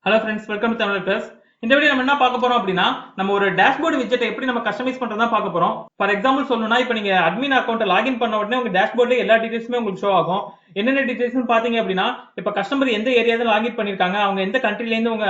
Hello friends, welcome to Tamilwordpress. இந்த video நம்ம என்ன பார்க்க போறோம் அப்படின்னா நம்ம ஒரு டேஷ்போர்ட் விட்ஜெட் எப்படி நம்ம கஸ்டமைஸ் பண்றதா பார்க்க போறோம். ஃபார் எக்ஸாம்பிள் சொல்லணும்னா இப்போ நீங்க அட்மின் அக்கௌண்ட் லாகின் பண்ண உடனே உங்க டேஷ்போர்ட்ல எல்லா டீடைல்ஸுமே உங்களுக்கு ஷோ ஆகும். என்னென்ன டீடைல்ஸ்னு பாத்தீங்க அப்படின்னா இப்போ கஸ்டமர் எந்த ஏரியால லாகின் பண்ணிருக்காங்க, அவங்க எந்த கண்ட்ரில இருந்து உங்க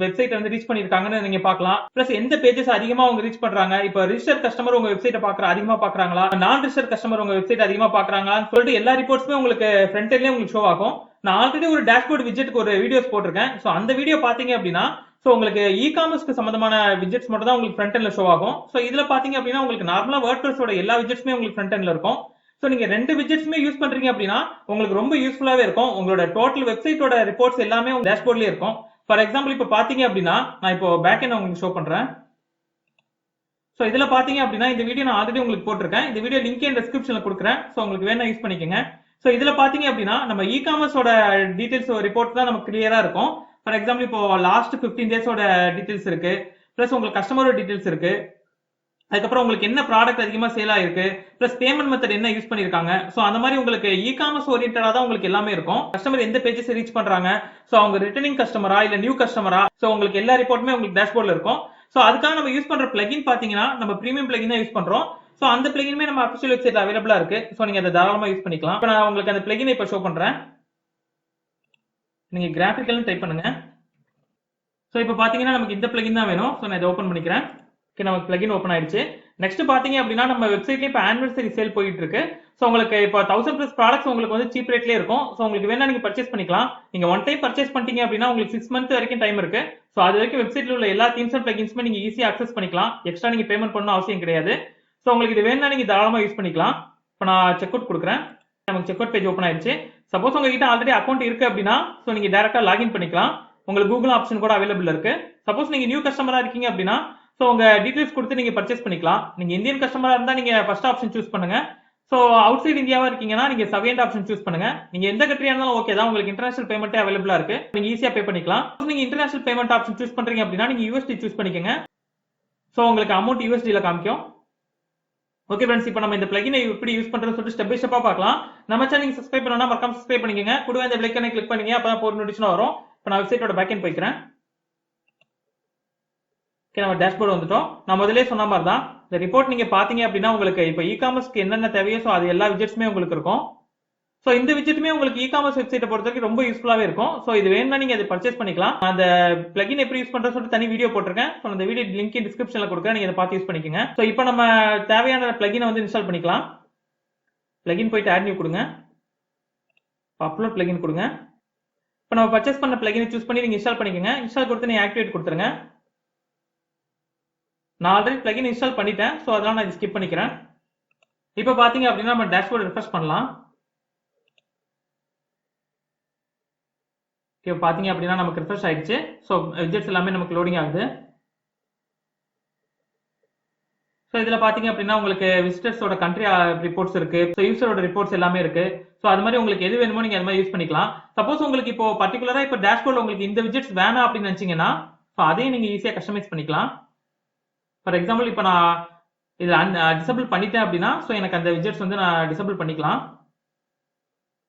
வெப்சைட் வந்து ரீச் பண்ணிருக்காங்கன்னு நீங்க பார்க்கலாம். பிளஸ் எந்த பேஜஸ் அதிகமா அவங்க ரீச் பண்றாங்க, இப்போ ரிஜிஸ்டர் கஸ்டமர் உங்க வெப்சைட்டை அதிகமா பாக்குறாங்களா, நான் ரிஜிஸ்டர் கஸ்டமர் உங்க வெப்சைட் அதிகமா பாக்குறாங்களான்னு சொல்லிட்டு எல்லா ரிப்போர்ட்ஸுமே உங்களுக்கு ஃப்ரண்ட் எண்ட்லயே உங்களுக்கு ஷோ ஆகும். நான் ஆல்ரெடி ஒரு டேஷ்போர்ட் விட்ஜெட்டுக்கு ஒரு வீடியோஸ் போட்டிருக்கேன். சோ அந்த வீடியோ பாத்தீங்க அப்படின்னா சோ உங்களுக்கு இ-காமர்ஸ்க்கு சம்பந்தமான விட்ஜெட்ஸ் மட்டும் தான் உங்களுக்கு ஃப்ரண்ட் எண்ட்ல ஷோ ஆகும். சோ இதுல பாத்தீங்க அப்படின்னா உங்களுக்கு நார்மலா வேர்ட்பிரஸோட எல்லா விட்ஜெட்ஸுமே உங்களுக்கு ஃப்ரண்ட் எண்ட்ல இருக்கும். சோ நீங்க ரெண்டு விட்ஜெட்ஸுமே யூஸ் பண்றீங்க அப்படின்னா உங்களுக்கு ரொம்ப யூஸ்ஃபுல்லாவே இருக்கும். உங்களோட டோட்டல் வெப்சைட்டோட ரிப்போர்ட்ஸ் எல்லாமே உங்க டேஷ்போர்ட்லயே இருக்கும். ஃபார் எக்ஸாம்பிள் இப்போ பாத்தீங்க அப்படின்னா நான் இப்போ பேக் எண்ட் உங்களுக்கு ஷோ பண்றேன். சோ இதுல பாத்தீங்க அப்படின்னா இந்த வீடியோ நான் ஆல்ரெடி உங்களுக்கு போட்டிருக்கேன். இந்த வீடியோ லிங்க் டிஸ்கிரிப்ஷன்ல கொடுக்குறேன். சோ உங்களுக்கு வேணா யூஸ் பண்ணிக்கோங்க. சோ இதுல பாத்தீங்க அப்படின்னா நம்ம இ-காமர்ஸோட டீடைல்ஸ் ரிப்போர்ட் தான் நமக்கு கிளியரா இருக்கும். ஃபார் எக்ஸாம்பிள் இப்போ லாஸ்ட் 15 டேஸோட டீடைல்ஸ் இருக்கு, பிளஸ் உங்களுக்கு கஸ்டமரோட டீடைல்ஸ் இருக்கு, அதுக்கப்புறம் உங்களுக்கு என்ன ப்ராடக்ட் அதிகமா சேல் ஆயிருக்கு, பிளஸ் பேமெண்ட் மெத்தட் என்ன யூஸ் பண்ணிருக்காங்க. சோ அந்த மாதிரி உங்களுக்கு இ-காமர்ஸ் ஓரியன்டா தான் உங்களுக்கு எல்லாமே இருக்கும். கஸ்டமர் எந்த பேஜஸ் ரீச் பண்றாங்க, சோ அவங்க ரிட்டர்னிங் கஸ்டமரா இல்ல நியூ கஸ்டமரா, சோ உங்களுக்கு எல்லா ரிப்போர்ட்டுமே உங்களுக்கு டேஷ்போர்ட்ல இருக்கும். சோ அதுக்காக நம்ம யூஸ் பண்ற பிளகின் பாத்தீங்கன்னா நம்ம பிரீமியம் பிளகின் தான் யூஸ் பண்றோம். சோ அந்த பிளகினுமே நம்ம அபிஷியல் வெப்சைட்ல அவைலபிளா இருக்கு. சோ நீங்க அதை தாராளமா யூஸ் பண்ணிக்கலாம். இப்போ நான் உங்களுக்கு அந்த பிளகினை இப்போ ஷோ பண்றேன். நீங்க கிராஃபிக்கல்னு டைப் பண்ணுங்க. சோ இப்போ பாத்தீங்கன்னா நமக்கு இந்த பிளகின் தான் வேணும். சோ நான் இதை ஓபன் பண்ணிக்கிறேன். ஓகே, நமக்கு பிளகின் ஓபன் ஆயிடுச்சு. நெக்ஸ்ட் பாத்தீங்க அப்படின்னா நம்ம வெப்சைட்ல இப்போ ஆனிவர்சரி சேல் போயிட்டு இருக்கு. சோ உங்களுக்கு இப்போ 1000+ ப்ராடக்ட்ஸ் உங்களுக்கு வந்து சீப் ரேட்லயே இருக்கும். சோ உங்களுக்கு வேணா நீங்க பர்ச்சேஸ் பண்ணிக்கலாம். நீங்க ஒன் டைம் பர்ச்சேஸ் பண்ணிட்டீங்க அப்படின்னா உங்களுக்கு 6 மந்த் வரைக்கும் டைம் இருக்கு. சோ அது வரைக்கும் வெப்சைட்ல உள்ள எல்லா தீம்ஸ் அண்ட் பிளகின்ஸ்மே நீங்க ஈஸியா அக்சஸ் பண்ணிக்கலாம். எக்ஸ்ட்ரா நீங்க பேமெண்ட் பண்ணணும் அவசியம் கிடையாது. சோ உங்களுக்கு இது வேணா நீங்க தாராளமா யூஸ் பண்ணிக்கலாம். இப்போ நான் செக் அவுட் கொடுக்குறேன். நமக்கு செக் அவுட் பேஜ் ஓபன் ஆயிடுச்சு. சப்போஸ் உங்ககிட்ட ஆல்ரெடி அக்கௌண்ட் இருக்கு அப்படின்னா சோ நீங்க டைரக்டா லாகின் பண்ணிக்கலாம். உங்களுக்கு கூகுள் ஆப்ஷன் கூட அவைலபிள் இருக்கு. சப்போஸ் நீங்க நியூ கஸ்டமரா இருக்கீங்க அப்படின்னா சோ உங்க டீடைல்ஸ் கொடுத்து நீங்க பர்ச்சேஸ் பண்ணிக்கலாம். நீங்க இந்தியன் கஸ்டமரா இருந்தா நீங்க ஃபர்ஸ்ட் ஆப்ஷன் சூஸ் பண்ணுங்க. சோ அவுட் சைடு இந்தியாவா இருக்கீங்கன்னா நீங்க செகண்ட் ஆப்ஷன் சூஸ் பண்ணுங்க. நீங்க எந்த கண்ட்ரியா இருந்தாலும் ஓகே தான். உங்களுக்கு இன்டர்நேஷனல் பேமெண்ட்டே அவைலபிளா இருக்கு. நீங்க ஈஸியா பே பண்ணிக்கலாம். நீங்க இன்டர்நேஷனல் பேமெண்ட் ஆப்ஷன் சூஸ் பண்றீங்க அப்படின்னா நீங்க யூஎஸ்டி சூஸ் பண்ணிக்கங்க. சோ உங்களுக்கு அமௌண்ட் யூஎஸ்டில காமிக்கும். ஓகே ஃப்ரெண்ட்ஸ், இப்போ நம்ம இந்த பிளகினை எப்படி யூஸ் பண்றதுன்னு சொல்லிட்டு ஸ்டெப் பை ஸ்டெப்பா பார்க்கலாம். நம்ம சேனல் நீங்க சப்ஸ்கிரைப் பண்ணா மறக்காம சப்ஸ்கிரைப் பண்ணிக்கங்க. கூடவே இந்த பெல் ஐகானை கிளிக் பண்ணீங்க அப்பதான் போற நோட்டிஃபிகேஷன் வரும். இப்போ நான் வெப்சைட்டோட பேக் எண்ட் போய்க்கிறேன். ஓகே, நம்ம டேஷ்போர்ட் வந்துட்டோம். நான் முதல்ல சொன்ன மாதிரி தான் இந்த ரிப்போர்ட் நீங்க பாத்தீங்க அப்படின்னா உங்களுக்கு இப்போ இ-காமர்ஸ்க்கு என்னென்ன தேவையோ சோ அது எல்லா விட்ஜெட்ஸுமே உங்களுக்கு இருக்கும். சோ இந்த விட்ஜெட்டுமே உங்களுக்கு இ-காமர்ஸ் வெப்சைட்டை பொறுத்தவரைக்கும் ரொம்ப யூஸ்ஃபுல்லாவே இருக்கும். சோ இது வேணும்னா நீங்க அதை பர்ச்சேஸ் பண்ணிக்கலாம். அந்த பிளகின் எப்படி யூஸ் பண்றதுன்னு சொல்லிட்டு தனி வீடியோ போட்டிருக்கேன். சோ அந்த வீடியோ லிங்க் டிஸ்கிரிப்ஷன்ல கொடுக்குறேன். நீங்க அதை பார்த்து யூஸ் பண்ணிக்கோங்க. சோ இப்போ நம்ம தேவையான பிளகினை வந்து இன்ஸ்டால் பண்ணிக்கலாம். பிளகின் போயிட்டு ஆட் நியூ கொடுங்க. அப்லோட் பிளகின் கொடுங்க. இப்போ நம்ம பர்ச்சேஸ் பண்ண பிளகினை சூஸ் பண்ணி நீங்க இன்ஸ்டால் பண்ணிக்கோங்க. இன்ஸ்டால் கொடுத்து நீங்க ஆக்டிவேட் கொடுத்துருங்க. நான் ஆல்ரெடி பிளகின் இன்ஸ்டால் பண்ணிட்டேன். சோ அதனால நான் ஸ்கிப் பண்ணிக்கிறேன். இப்போ பாத்தீங்க அப்படின்னா நம்ம டேஷ்போர்ட் ரிஃப்ரெஷ் பண்ணலாம். இப்போ பாத்தீங்க அப்படின்னா நமக்கு ரிஃப்ரெஷ் ஆயிடுச்சு. சோ விட்ஜெட்ஸ் எல்லாமே நமக்கு லோடிங் ஆகுது. சோ இதுல பாத்தீங்க அப்படின்னா உங்களுக்கு விசிட்டர்ஸோட கண்ட்ரி ரிப்போர்ட்ஸ் இருக்கு. சோ யூசரோட ரிப்போர்ட்ஸ் எல்லாமே இருக்கு. சோ அது மாதிரி உங்களுக்கு எது வேணுமோ நீங்க அது மாதிரி யூஸ் பண்ணிக்கலாம். சப்போஸ் உங்களுக்கு இப்போ பர்டிகுலரா இப்போ டேஷ்போர்ட்ல உங்களுக்கு இந்த விட்ஜெட்ஸ் வேணாம் அப்படின்னு நினைச்சீங்கன்னா சோ அதையும் நீங்க ஈஸியா கஸ்டமைஸ் பண்ணிக்கலாம். ஃபார் எக்ஸாம்பிள் இப்போ நான் இதை டிசபிள் பண்ணிட்டேன் அப்படின்னா சோ எனக்கு அந்த விட்ஜெட்ஸ் வந்து நான் டிசபிள் பண்ணிக்கலாம்.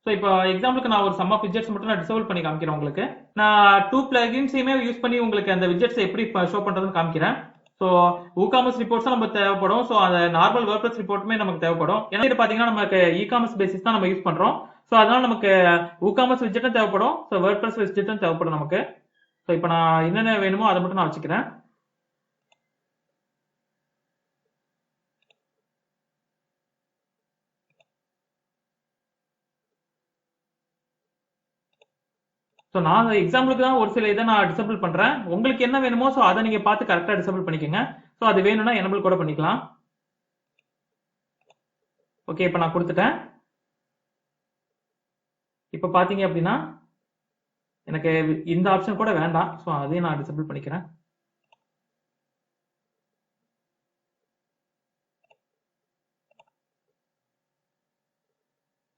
சோ இப்போ எக்ஸாம்பிளுக்கு நான் ஒரு சம் ஆஃப் விட்ஜெட்ஸ் மட்டும் நான் டிசபிள் பண்ணி காமிக்கிறேன் உங்களுக்கு. நான் 2 பிளகின்ஸையுமே யூஸ் பண்ணி உங்களுக்கு அந்த விட்ஜெட்ஸ் எப்படி ஷோ பண்றதுன்னு காமிக்கிறேன். சோ WooCommerce ரிப்போர்ட்ஸ் நமக்கு தேவைப்படும். சோ அந்த நார்மல் WordPress ரிப்போர்ட்டுமே நமக்கு தேவைப்படும். ஏன்னா இது பாத்தீங்கன்னா நமக்கு இ-காமர்ஸ் பேசிஸ் தான் நம்ம யூஸ் பண்றோம். சோ அதனால நமக்கு WooCommerce விட்ஜெட்டும் தேவைப்படும். சோ WordPress விட்ஜெட்டும் தேவைப்படும் நமக்கு. சோ இப்போ நான் என்னென்ன வேணுமோ அதை மட்டும் நான் வச்சுக்கிறேன். சோ நான் எக்ஸாம்பிளுக்கு தான் ஒரு சில இதை நான் டிசபிள் பண்றேன். உங்களுக்கு என்ன வேணுமோ சோ அதை நீங்க பார்த்து கரெக்டா டிசபிள் பண்ணிக்கோங்க. சோ அது வேணும்னா எனபிள் கூட பண்ணிக்கலாம். ஓகே, இப்போ நான் கொடுத்துட்டேன். இப்போ பாத்தீங்க அப்படின்னா எனக்கு இந்த ஆப்ஷன் கூட வேண்டாம். சோ அதையும் நான் டிசபிள் பண்ணிக்கிறேன்.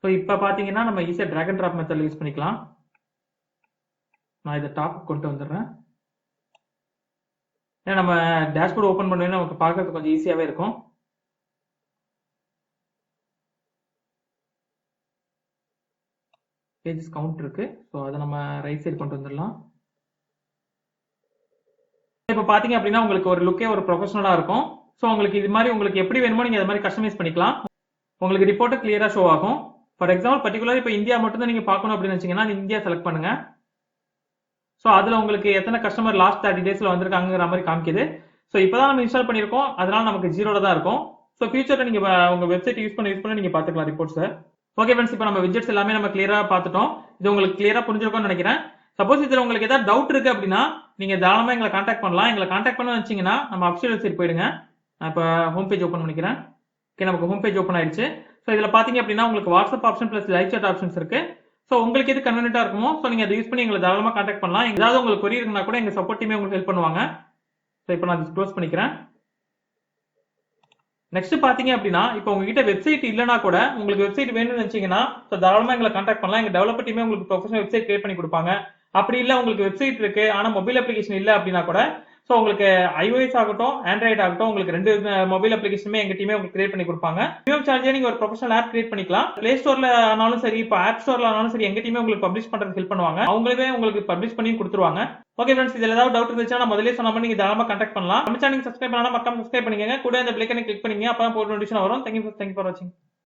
சோ இப்போ பாத்தீங்கன்னா நம்ம ஈஸியா டிராக் அண்ட் டிராப் மெத்தட்ல யூஸ் பண்ணிக்கலாம். நான் இதை டாப் கொண்டு வந்துடுறேன். ஏன்னா நம்ம டேஷ்போர்ட் ஓபன் பண்ணோம்னா நமக்கு பார்க்கறதுக்கு கொஞ்சம் ஈஸியாவே இருக்கும். பேஜஸ் கவுண்ட் இருக்கு. ஸோ அதை நம்ம ரைட் சைடு கொண்டு வந்துடலாம். இப்போ பாத்தீங்க அப்படின்னா உங்களுக்கு ஒரு லுக்கே ஒரு ப்ரொஃபஷனலா இருக்கும். ஸோ உங்களுக்கு இது மாதிரி உங்களுக்கு எப்படி வேணுமோ நீங்க அது மாதிரி கஸ்டமைஸ் பண்ணிக்கலாம். உங்களுக்கு ரிப்போர்ட் கிளியரா ஷோ ஆகும். ஃபார் எக்ஸாம்பிள் பர்டிகுலர் இப்போ இந்தியா மட்டும் தான் நீங்க பார்க்கணும் அப்படின்னு வச்சீங்கன்னா இந்தியா செலக்ட் பண்ணுங்க. ஸோ அதுல உங்களுக்கு எத்தனை கஸ்டமர் லாஸ்ட் 30 டேஸ்ல வந்திருக்காங்கிற மாதிரி காமிக்குது. ஸோ இப்பதான் நம்ம இன்ஸ்டால் பண்ணிருக்கோம், அதனால நமக்கு 0ல தான் இருக்கும். ஸோ ஃபியூச்சர்ல நீங்க உங்க வெப்சைட் யூஸ் பண்ணி நீங்க பாத்துக்கலாம் ரிப்போர்ட்ஸ். ஓகே ஃப்ரெண்ட்ஸ், இப்போ நம்ம விட்ஜெட்ஸ் எல்லாமே நம்ம கிளியரா பார்த்துட்டோம். இது உங்களுக்கு கிளியரா புரிஞ்சிருக்கும்னு நினைக்கிறேன். சப்போஸ் இதுல உங்களுக்கு ஏதாவது டவுட் இருக்கு அப்படின்னா நீங்க தாராளமா எங்களை கான்டாக்ட் பண்ணலாம். எங்களை கான்டாக்ட் பண்ண வச்சீங்கன்னா நம்ம அஃபிஷியல் வெப்சைட் போயிடுங்க. நான் இப்போ ஹோம் பேஜ் ஓப்பன் பண்ணிக்கிறேன். ஓகே, நமக்கு ஹோம் பேஜ் ஓப்பன் ஆயிடுச்சு. ஸோ இதுல பாத்தீங்க அப்படின்னா உங்களுக்கு WhatsApp option plus live chat options இருக்கு. ஸோ உங்களுக்கு எது கன்வீனியன்ட்டா இருக்குமோ ஸோ நீங்க அதை யூஸ் பண்ணி எங்களை தாராளமா கான்டாக்ட் பண்ணலாம். ஏதாவது உங்களுக்கு கொரி இருக்குன்னா கூட எங்க சப்போர்ட் டீமே உங்களுக்கு ஹெல்ப் பண்ணுவாங்க. ஸோ இப்போ நான் க்ளோஸ் பண்ணிக்கிறேன். நெக்ஸ்ட் பாத்தீங்க அப்படின்னா இப்போ உங்ககிட்ட வெப்சைட் இல்லனா கூட உங்களுக்கு வெப்சைட் வேணும்னு நினைச்சீங்கன்னா தாராளமா எங்களை கான்டாக்ட் பண்ணலாம். எங்க டெவலப்பர் டீமே உங்களுக்கு ப்ரொஃபஷனல் வெப்சைட் கிரியேட் பண்ணி கொடுப்பாங்க. அப்படி இல்ல உங்களுக்கு வெப்சைட் இருக்கு ஆனா மொபைல் அப்ளிகேஷன் இல்ல அப்படின்னா கூட ஸோ உங்களுக்கு iOS ஆகட்டும் ஆண்ட்ராய்டு ஆகட்டும் உங்களுக்கு 2 மொபைல் அப்ளிகேஷனுமே எங்க டீமே உங்களுக்கு கிரியேட் பண்ணி கொடுப்பாங்க. மினிமம் சார்ஜே நீங்க ஒரு ப்ரொஃபஷனல் ஆப் கிரியேட் பண்ணிக்கலாம். பிளே ஸ்டோர்ல ஆனாலும் சரி, இப்போ ஆப் ஸ்டோர்ல ஆனாலும் சரி, எங்க டீமே உங்களுக்கு பப்ளிஷ் பண்றதுக்கு ஹெல்ப் பண்ணுவாங்க. அவங்களே உங்களுக்கு பப்ளிஷ் பண்ணி கொடுத்துருவாங்க. ஓகே ஃப்ரெண்ட்ஸ், இதுல ஏதாவது டவுட் இருந்துச்சுன்னா நான் முதல்ல சொன்ன மாதிரி நீங்க தாராளமா கான்டாக்ட் பண்ணலாம். நம்ம சேனல் சப்ஸ்கிரைப் பண்ணா மறக்காம சப்ஸ்கிரைப் பண்ணிக்கங்க. கூட அந்த பெல் ஐகானை கிளிக் பண்ணீங்க, அப்பதான் போற நோட்டிஃபிகேஷன் வரும். தேங்க்யூ ஃபார் வாட்சிங்.